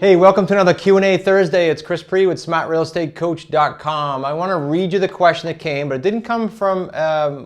Hey, welcome to another Q&A Thursday. It's Chris Pre with smartrealestatecoach.com. I want to read you the question that came, but it didn't come from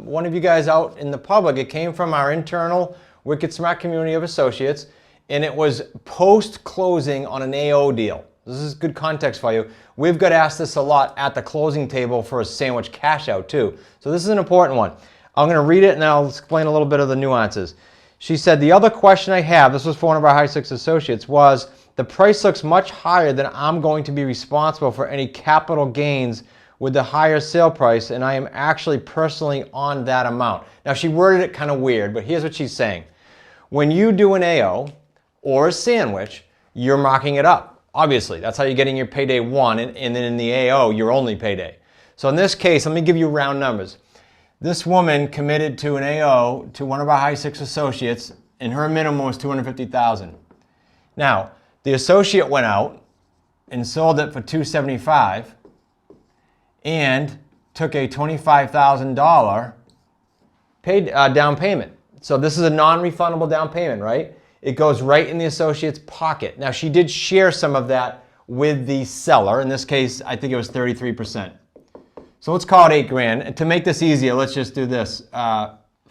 one of you guys out in the public. It came from our internal Wicked Smart community of associates, and it was post-closing on an AO deal. This is good context for you. We've got asked this a lot at the closing table for a sandwich cash out too. So this is an important one. I'm going to read it and I'll explain a little bit of the nuances. She said, the other question I have, this was for one of our high six associates, was the price looks much higher than I'm going to be responsible for any capital gains with the higher sale price, and I am actually personally on that amount. Now she worded it kind of weird, but here's what she's saying. When you do an AO or a sandwich, you're marking it up. Obviously, that's how you're getting your payday one, and then in the AO, your only payday. So in this case, let me give you round numbers. This woman committed to an AO to one of our high six associates, and her minimum was $250,000. Now, the associate went out and sold it for $275,000 and took a $25,000 down payment. So this is a non-refundable down payment, right? It goes right in the associate's pocket. Now she did share some of that with the seller. In this case, I think it was 33%. So let's call it $8,000. And to make this easier, let's just do this,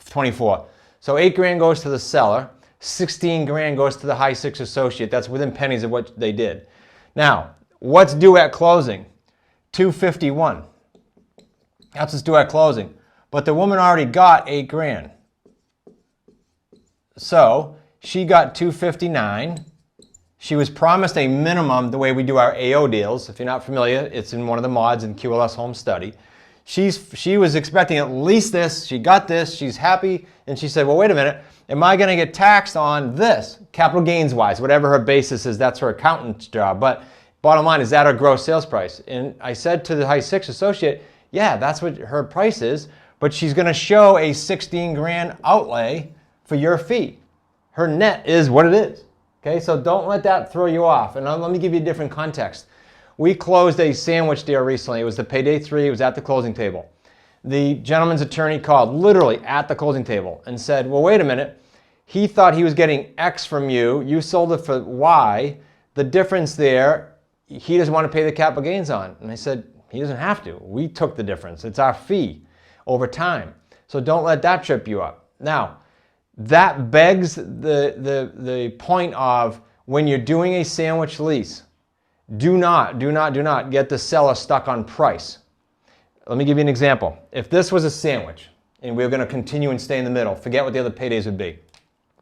24. So $8,000 goes to the seller. $16,000 goes to the high six associate. That's within pennies of what they did. Now, what's due at closing? $251,000. That's what's due at closing. But the woman already got $8,000. So she got $259,000. She was promised a minimum the way we do our AO deals. If you're not familiar, it's in one of the mods in QLS Home Study. She was expecting at least this. She got this. She's happy. And she said, well, wait a minute. Am I going to get taxed on this, capital gains wise, whatever her basis is? That's her accountant's job. But bottom line, is that her gross sales price? And I said to the high six associate, yeah, that's what her price is. But she's going to show a $16,000 outlay for your fee. Her net is what it is. Okay, so don't let that throw you off. And let me give you a different context. We closed a sandwich deal recently. It was the payday 3. It was at the closing table. The gentleman's attorney called literally at the closing table and said, well, wait a minute. He thought he was getting X from you. You sold it for Y. The difference there, he doesn't want to pay the capital gains on. And I said, he doesn't have to. We took the difference. It's our fee over time. So don't let that trip you up. Now, that begs the point of when you're doing a sandwich lease, do not get the seller stuck on price. Let me give you an example. If this was a sandwich and we were going to continue and stay in the middle, forget what the other paydays would be.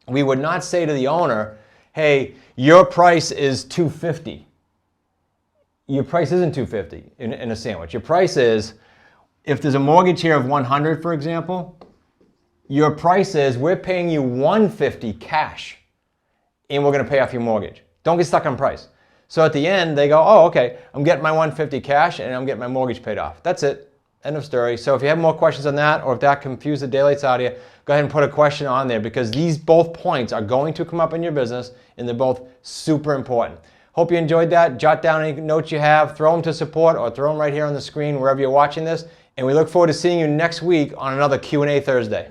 We would not say to the owner, hey, your price is $250. Your price isn't $250 in a sandwich. Your price is, if there's a mortgage here of $100, for example, your price is, we're paying you $150 cash and we're going to pay off your mortgage. Don't get stuck on price. So at the end, they go, oh, okay, I'm getting my $150 cash and I'm getting my mortgage paid off. That's it. End of story. So if you have more questions on that, or if that confused the daylights out of you, go ahead and put a question on there, because these both points are going to come up in your business and they're both super important. Hope you enjoyed that. Jot down any notes you have, throw them to support, or throw them right here on the screen wherever you're watching this. And we look forward to seeing you next week on another Q&A Thursday.